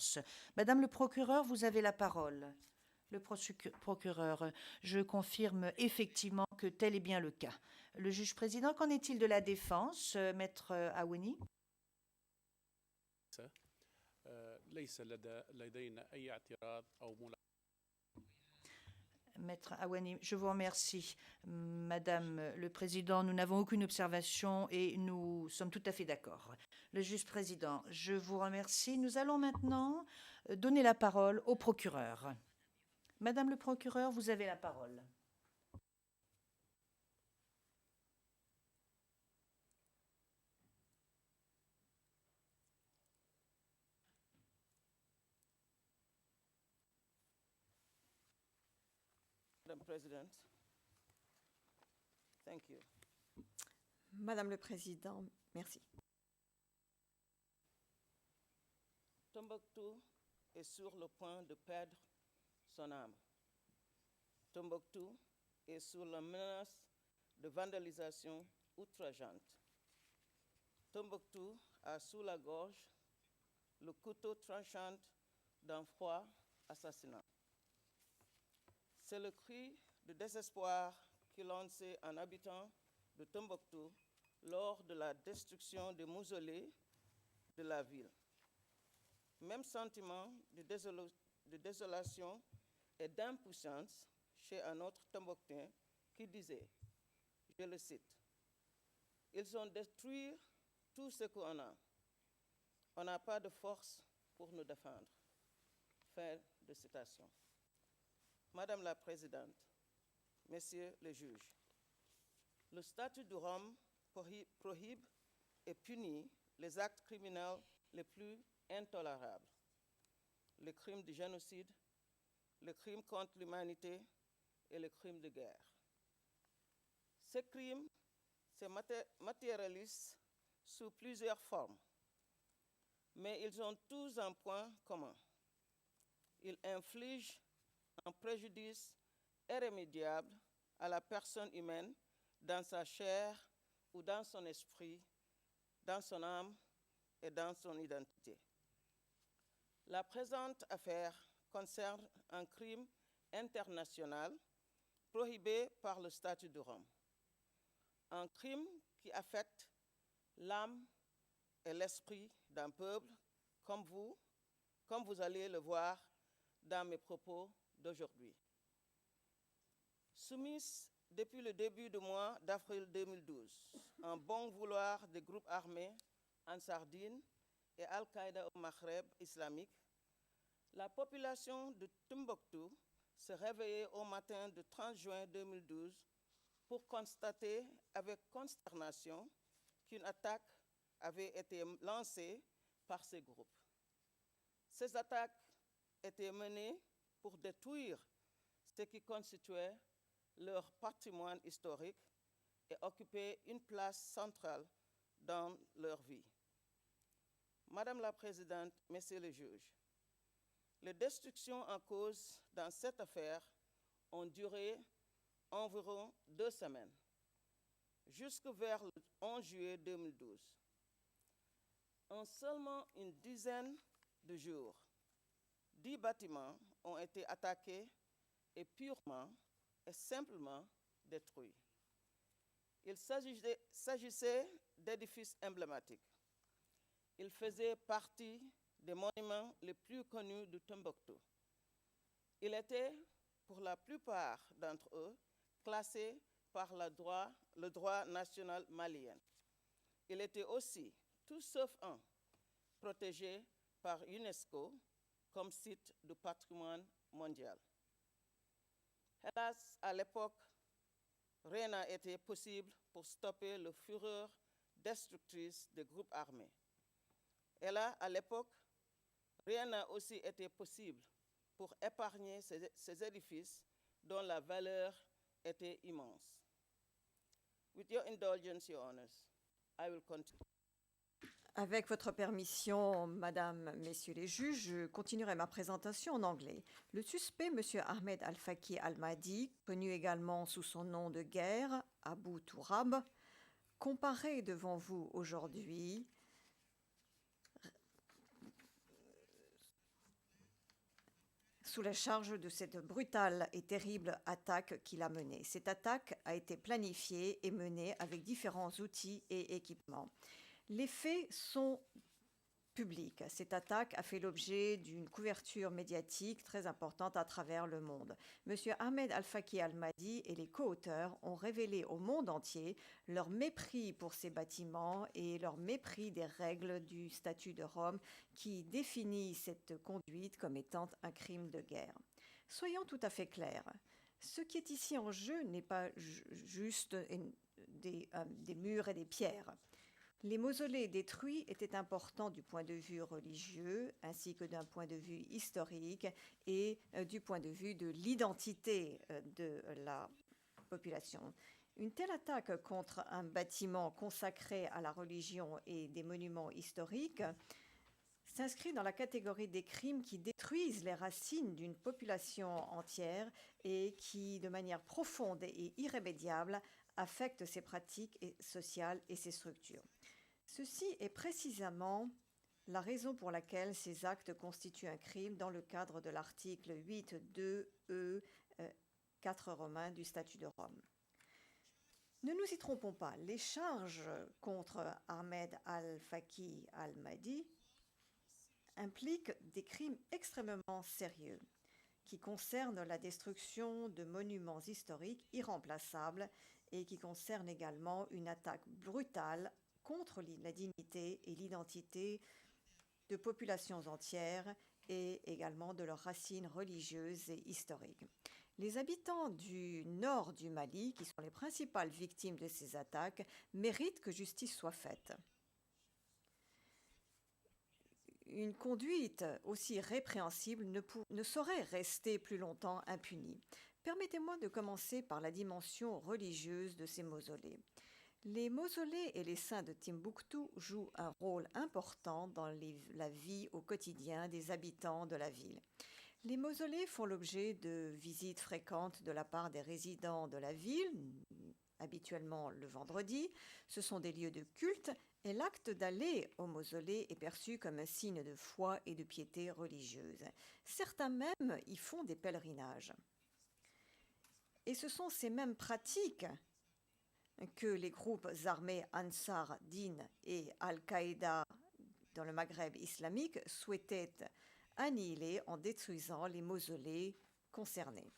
défense. Madame le procureur, vous avez la parole. Le procureur, je confirme effectivement que tel est bien le cas. Le juge président, qu'en est-il de la défense, maître Awani? ليس لدينا أي اعتراض أو ملاحظة. Maître Awani, je vous remercie. Madame le Président, nous n'avons aucune observation et nous sommes tout à fait d'accord. Le juge président, je vous remercie. Nous allons maintenant donner la parole au procureur. Madame le procureur, vous avez la parole. Madam President, thank you. Madame le Président, merci. Tombouctou est sur le point de perdre son âme. Tombouctou est sous la menace de vandalisation outrageante. Tombouctou a sous la gorge le couteau tranchant d'un froid assassinat. C'est le cri de désespoir qui lancé un habitant de Tombouctou lors de la destruction des mausolées de la ville. Même sentiment de désolation et d'impuissance chez un autre Tombouctain qui disait, je le cite, « Ils ont détruit tout ce qu'on a. On n'a pas de force pour nous défendre. » Fin de citation. Madame la Présidente, Messieurs les juges, le statut de Rome prohibe et punit les actes criminels les plus intolérables, les crimes de génocide, les crimes contre l'humanité et les crimes de guerre. Ces crimes se matérialisent sous plusieurs formes, mais ils ont tous un point commun. Ils infligent un préjudice irrémédiable à la personne humaine dans sa chair ou dans son esprit, dans son âme et dans son identité. La présente affaire concerne un crime international prohibé par le statut de Rome. Un crime qui affecte l'âme et l'esprit d'un peuple comme vous allez le voir dans mes propos d'aujourd'hui. Soumise depuis le début du mois d'avril 2012, un bon vouloir des groupes armés en Sardine et Al-Qaïda au Maghreb islamique, la population de Tombouctou s'est réveillée au matin du 30 juin 2012 pour constater avec consternation qu'une attaque avait été lancée par ces groupes. Ces attaques étaient menées pour détruire ce qui constituait leur patrimoine historique et occuper une place centrale dans leur vie. Madame la Présidente, Messieurs les juges, les destructions en cause dans cette affaire ont duré environ 2 semaines, jusque vers le 11 juillet 2012. En seulement une dizaine de jours, 10 bâtiments ont été attaqués et purement et simplement détruits. Il s'agissait d'édifices emblématiques. Ils faisaient partie des monuments les plus connus de Tombouctou. Ils étaient, pour la plupart d'entre eux, classés par le droit national malien. Ils étaient aussi, tout sauf un, protégés par UNESCO comme site du patrimoine mondial. Hélas, à l'époque, rien n'a été possible pour stopper la fureur destructrice des groupes armés. Et là, à l'époque, rien n'a aussi été possible pour épargner ces édifices dont la valeur était immense. With your indulgence, Your Honors, I will continue. Avec votre permission, Madame, Messieurs les juges, je continuerai ma présentation en anglais. Le suspect, M. Ahmed Al-Faki Al-Mahdi, connu également sous son nom de guerre, Abu Tourab, comparaît devant vous aujourd'hui sous la charge de cette brutale et terrible attaque qu'il a menée. Cette attaque a été planifiée et menée avec différents outils et équipements. Les faits sont publics. Cette attaque a fait l'objet d'une couverture médiatique très importante à travers le monde. M. Ahmed Al-Faki Al-Mahdi et les co-auteurs ont révélé au monde entier leur mépris pour ces bâtiments et leur mépris des règles du statut de Rome qui définit cette conduite comme étant un crime de guerre. Soyons tout à fait clairs. Ce qui est ici en jeu n'est pas juste des murs et des pierres. Les mausolées détruits étaient importants du point de vue religieux, ainsi que d'un point de vue historique et du point de vue de l'identité de la population. Une telle attaque contre un bâtiment consacré à la religion et des monuments historiques s'inscrit dans la catégorie des crimes qui détruisent les racines d'une population entière et qui, de manière profonde et irrémédiable, affectent ses pratiques sociales et ses structures. Ceci est précisément la raison pour laquelle ces actes constituent un crime dans le cadre de l'article 8.2e 4 romain du statut de Rome. Ne nous y trompons pas, les charges contre Ahmed Al-Faki Al-Mahdi impliquent des crimes extrêmement sérieux qui concernent la destruction de monuments historiques irremplaçables et qui concernent également une attaque brutale contre la dignité et l'identité de populations entières et également de leurs racines religieuses et historiques. Les habitants du nord du Mali, qui sont les principales victimes de ces attaques, méritent que justice soit faite. Une conduite aussi répréhensible ne saurait rester plus longtemps impunie. Permettez-moi de commencer par la dimension religieuse de ces mausolées. Les mausolées et les saints de Timbuktu jouent un rôle important dans la vie au quotidien des habitants de la ville. Les mausolées font l'objet de visites fréquentes de la part des résidents de la ville, habituellement le vendredi. Ce sont des lieux de culte et l'acte d'aller au mausolée est perçu comme un signe de foi et de piété religieuse. Certains même y font des pèlerinages. Et ce sont ces mêmes pratiques que les groupes armés Ansar Din et Al-Qaïda dans le Maghreb islamique souhaitaient annihiler en détruisant les mausolées concernés.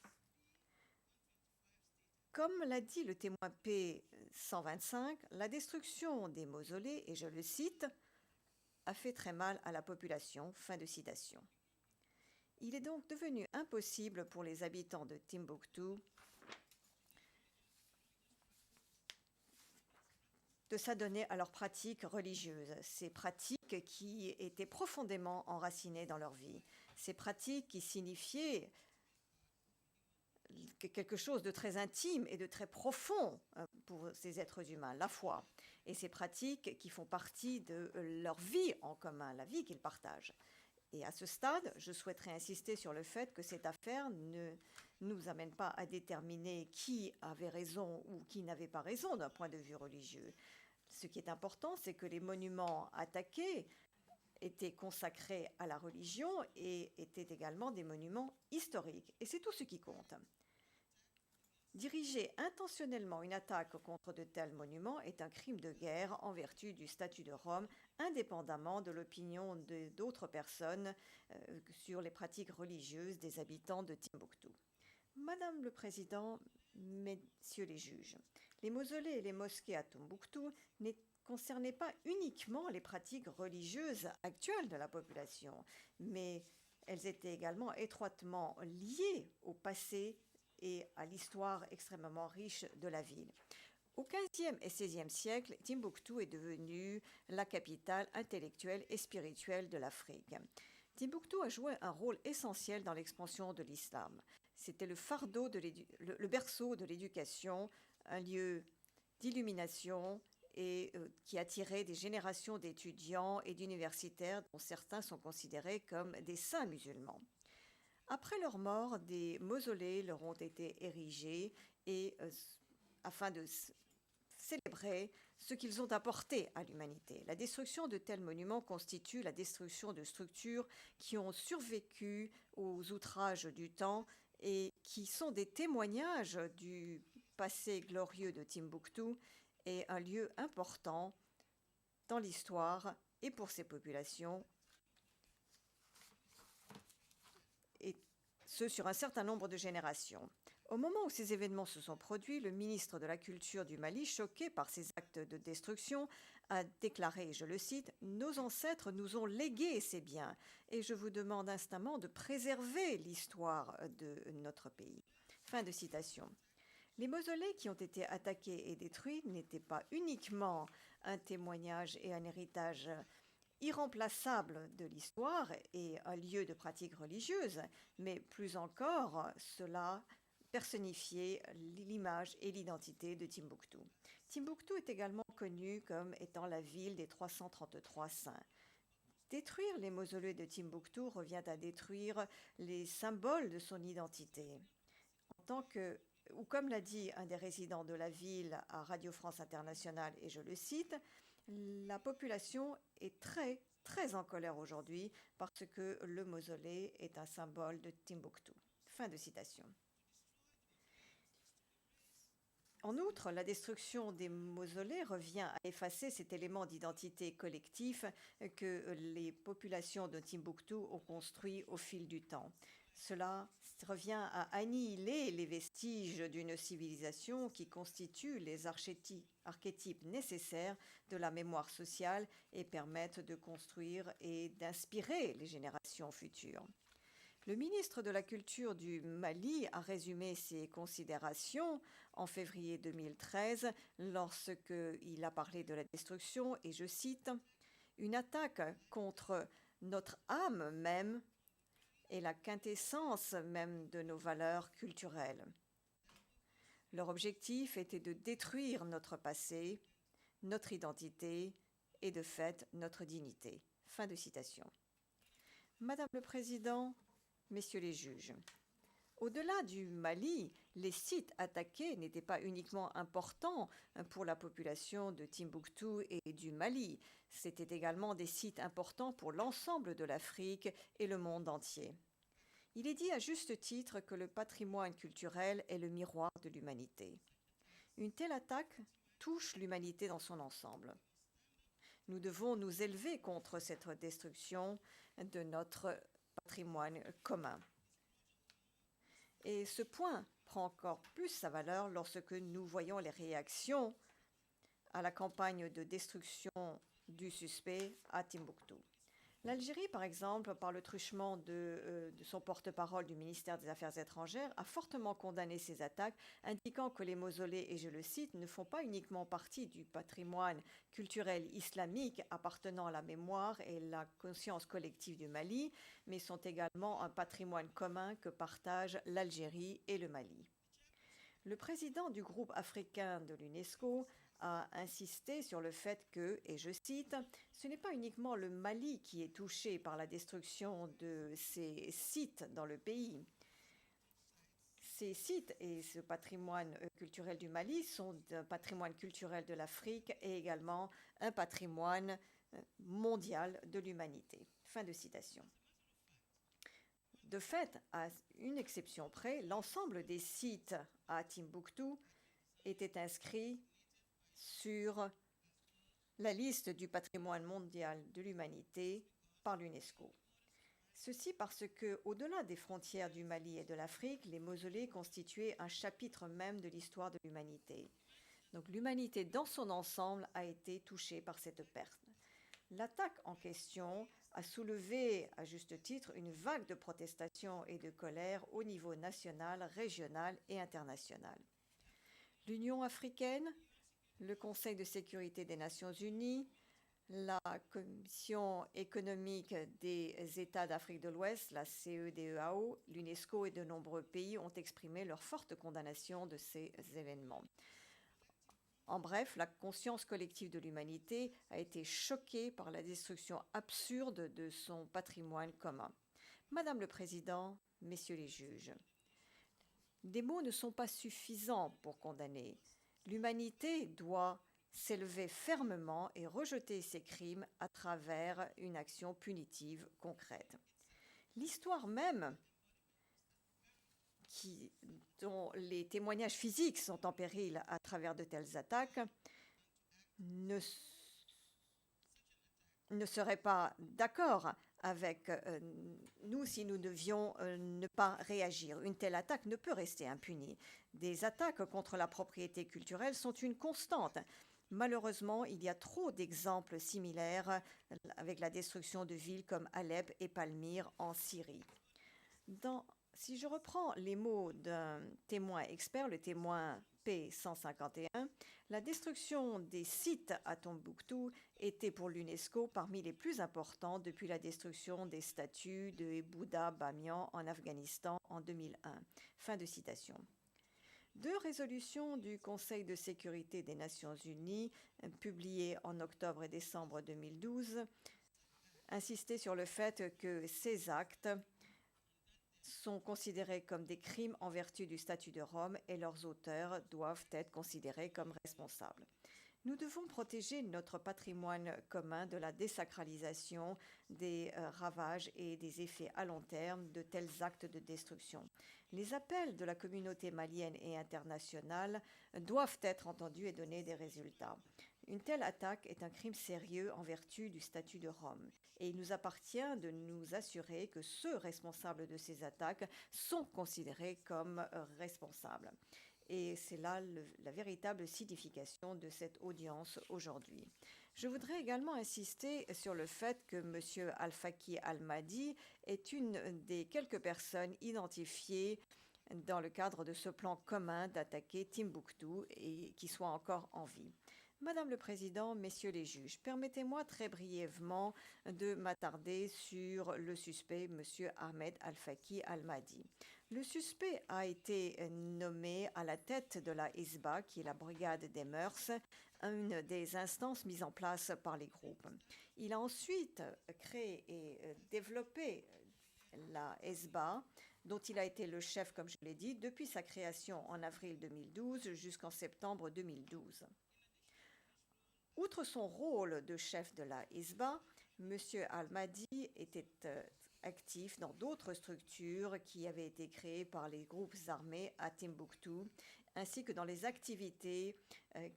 Comme l'a dit le témoin P125, la destruction des mausolées, et je le cite, a fait très mal à la population. Fin de citation. Il est donc devenu impossible pour les habitants de Timbuktu de s'adonner à leurs pratiques religieuses, ces pratiques qui étaient profondément enracinées dans leur vie, ces pratiques qui signifiaient quelque chose de très intime et de très profond pour ces êtres humains, la foi, et ces pratiques qui font partie de leur vie en commun, la vie qu'ils partagent. Et à ce stade, je souhaiterais insister sur le fait que cette affaire ne nous amène pas à déterminer qui avait raison ou qui n'avait pas raison d'un point de vue religieux. Ce qui est important, c'est que les monuments attaqués étaient consacrés à la religion et étaient également des monuments historiques. Et c'est tout ce qui compte. Diriger intentionnellement une attaque contre de tels monuments est un crime de guerre en vertu du statut de Rome, indépendamment de l'opinion d'autres personnes sur les pratiques religieuses des habitants de Timbuktu. Madame le Président, Messieurs les juges, les mausolées et les mosquées à Tombouctou ne concernaient pas uniquement les pratiques religieuses actuelles de la population, mais elles étaient également étroitement liées au passé et à l'histoire extrêmement riche de la ville. Au XVe et XVIe siècle, Timbuktu est devenue la capitale intellectuelle et spirituelle de l'Afrique. Timbuktu a joué un rôle essentiel dans l'expansion de l'islam. C'était le berceau de l'éducation, un lieu d'illumination et qui attirait des générations d'étudiants et d'universitaires dont certains sont considérés comme des saints musulmans. Après leur mort, des mausolées leur ont été érigés et afin de célébrer ce qu'ils ont apporté à l'humanité. La destruction de tels monuments constitue la destruction de structures qui ont survécu aux outrages du temps et qui sont des témoignages du passé glorieux de Timbuktu et un lieu important dans l'histoire et pour ses populations, et ce sur un certain nombre de générations. Au moment où ces événements se sont produits, le ministre de la Culture du Mali, choqué par ces actes de destruction, a déclaré, je le cite, « Nos ancêtres nous ont légué ces biens et je vous demande instamment de préserver l'histoire de notre pays. » Fin de citation. Les mausolées qui ont été attaqués et détruits n'étaient pas uniquement un témoignage et un héritage irremplaçable de l'histoire et un lieu de pratique religieuse, mais plus encore, cela personnifiait l'image et l'identité de Timbuktu. Timbuktu est également connue comme étant la ville des 333 saints. Détruire les mausolées de Timbuktu revient à détruire les symboles de son identité. En tant que, ou comme l'a dit un des résidents de la ville à Radio France Internationale, et je le cite, la population est très en colère aujourd'hui parce que le mausolée est un symbole de Timbuktu. Fin de citation. En outre, la destruction des mausolées revient à effacer cet élément d'identité collectif que les populations de Timbuktu ont construit au fil du temps. Cela revient à annihiler les vestiges d'une civilisation qui constituent les archétypes nécessaires de la mémoire sociale et permettent de construire et d'inspirer les générations futures. Le ministre de la Culture du Mali a résumé ses considérations en février 2013 lorsqu'il a parlé de la destruction, et je cite, « Une attaque contre notre âme même et la quintessence même de nos valeurs culturelles. Leur objectif était de détruire notre passé, notre identité et de fait notre dignité. » Fin de citation. Madame le Président, Messieurs les juges, au-delà du Mali, les sites attaqués n'étaient pas uniquement importants pour la population de Timbuktu et du Mali, c'était également des sites importants pour l'ensemble de l'Afrique et le monde entier. Il est dit à juste titre que le patrimoine culturel est le miroir de l'humanité. Une telle attaque touche l'humanité dans son ensemble. Nous devons nous élever contre cette destruction de notre patrimoine commun. Et ce point prend encore plus sa valeur lorsque nous voyons les réactions à la campagne de destruction du suspect à Timbuktu. L'Algérie, par exemple, par le truchement de son porte-parole du ministère des Affaires étrangères, a fortement condamné ces attaques, indiquant que les mausolées, et je le cite, ne font pas uniquement partie du patrimoine culturel islamique appartenant à la mémoire et la conscience collective du Mali, mais sont également un patrimoine commun que partagent l'Algérie et le Mali. Le président du groupe africain de l'UNESCO a insisté sur le fait que, et je cite, « Ce n'est pas uniquement le Mali qui est touché par la destruction de ces sites dans le pays. Ces sites et ce patrimoine culturel du Mali sont un patrimoine culturel de l'Afrique et également un patrimoine mondial de l'humanité. » Fin de citation. De fait, à une exception près, l'ensemble des sites à Timbuktu étaient inscrits sur la liste du patrimoine mondial de l'humanité par l'UNESCO. Ceci parce que, au-delà des frontières du Mali et de l'Afrique, les mausolées constituaient un chapitre même de l'histoire de l'humanité. Donc l'humanité dans son ensemble a été touchée par cette perte. L'attaque en question a soulevé, à juste titre, une vague de protestations et de colère au niveau national, régional et international. L'Union africaine, le Conseil de sécurité des Nations unies, la Commission économique des États d'Afrique de l'Ouest, la CEDEAO, l'UNESCO et de nombreux pays ont exprimé leur forte condamnation de ces événements. En bref, la conscience collective de l'humanité a été choquée par la destruction absurde de son patrimoine commun. Madame le Président, Messieurs les juges, des mots ne sont pas suffisants pour condamner. L'humanité doit s'élever fermement et rejeter ces crimes à travers une action punitive concrète. L'histoire même, dont les témoignages physiques sont en péril à travers de telles attaques, ne serait pas d'accord avec nous si nous devions ne pas réagir. Une telle attaque ne peut rester impunie. Des attaques contre la propriété culturelle sont une constante. Malheureusement, il y a trop d'exemples similaires avec la destruction de villes comme Alep et Palmyre en Syrie. Si je reprends les mots d'un témoin expert, le témoin P151, la destruction des sites à Tombouctou était pour l'UNESCO parmi les plus importants depuis la destruction des statues de Bouddha Bamiyan en Afghanistan en 2001. Fin de citation. 2 résolutions du Conseil de sécurité des Nations Unies, publiées en octobre et décembre 2012, insistaient sur le fait que ces actes sont considérés comme des crimes en vertu du statut de Rome et leurs auteurs doivent être considérés comme responsables. Nous devons protéger notre patrimoine commun de la désacralisation, des ravages et des effets à long terme de tels actes de destruction. Les appels de la communauté malienne et internationale doivent être entendus et donner des résultats. Une telle attaque est un crime sérieux en vertu du statut de Rome. Et il nous appartient de nous assurer que ceux responsables de ces attaques sont considérés comme responsables. Et c'est là la véritable signification de cette audience aujourd'hui. Je voudrais également insister sur le fait que M. Al-Faki Al-Mahdi est une des quelques personnes identifiées dans le cadre de ce plan commun d'attaquer Timbuktu et qui soit encore en vie. Madame le Président, Messieurs les juges, permettez-moi très brièvement de m'attarder sur le suspect, M. Ahmed Al-Faki Al-Mahdi. Le suspect a été nommé à la tête de la Hizba, qui est la brigade des mœurs, une des instances mises en place par les groupes. Il a ensuite créé et développé la Hizba, dont il a été le chef, comme je l'ai dit, depuis sa création en avril 2012 jusqu'en septembre 2012. Outre son rôle de chef de la Hizba, M. Al-Mahdi était actif dans d'autres structures qui avaient été créées par les groupes armés à Timbuktu, ainsi que dans les activités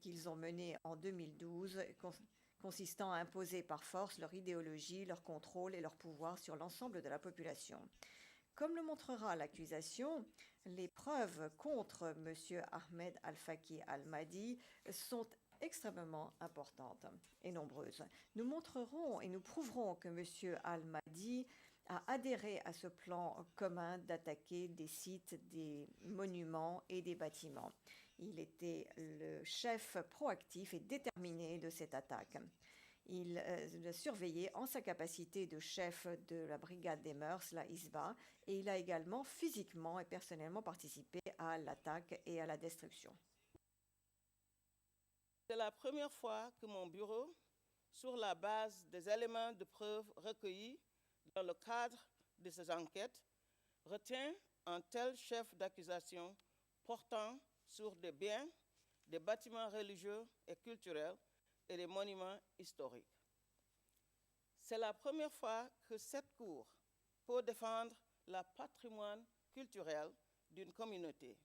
qu'ils ont menées en 2012, consistant à imposer par force leur idéologie, leur contrôle et leur pouvoir sur l'ensemble de la population. Comme le montrera l'accusation, les preuves contre M. Ahmed Al-Faki Al-Mahdi sont extrêmement importantes et nombreuses. Nous montrerons et nous prouverons que M. Al-Mahdi a adhéré à ce plan commun d'attaquer des sites, des monuments et des bâtiments. Il était le chef proactif et déterminé de cette attaque. Il l'a surveillé en sa capacité de chef de la brigade des mœurs, la Hizba, et il a également physiquement et personnellement participé à l'attaque et à la destruction. C'est la première fois que mon bureau, sur la base des éléments de preuve recueillis dans le cadre de ces enquêtes, retient un tel chef d'accusation portant sur des biens, des bâtiments religieux et culturels et des monuments historiques. C'est la première fois que cette Cour peut défendre le patrimoine culturel d'une communauté,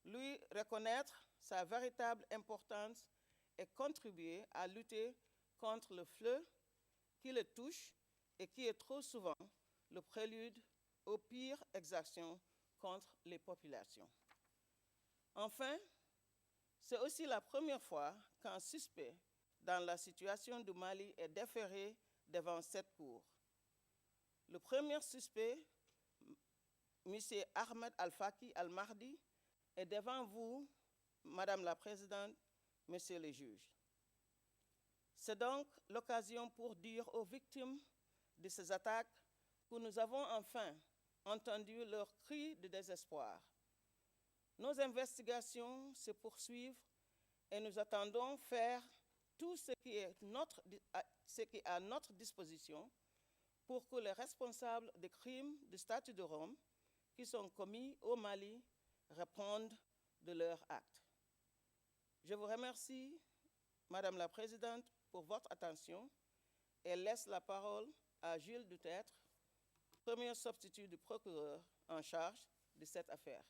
lui reconnaître sa véritable importance et contribuer à lutter contre le fléau qui le touche et qui est trop souvent le prélude aux pires exactions contre les populations. Enfin, c'est aussi la première fois qu'un suspect dans la situation du Mali est déféré devant cette Cour. Le premier suspect, M. Ahmed Al-Faki Al-Mahdi, est devant vous, Madame la Présidente, Messieurs les juges. C'est donc l'occasion pour dire aux victimes de ces attaques que nous avons enfin entendu leur cri de désespoir. Nos investigations se poursuivent et nous attendons faire tout ce qui est à notre disposition pour que les responsables des crimes du statut de Rome qui sont commis au Mali répondent de leurs actes. Je vous remercie, Madame la Présidente, pour votre attention et laisse la parole à Gilles Dutertre, premier substitut du procureur en charge de cette affaire.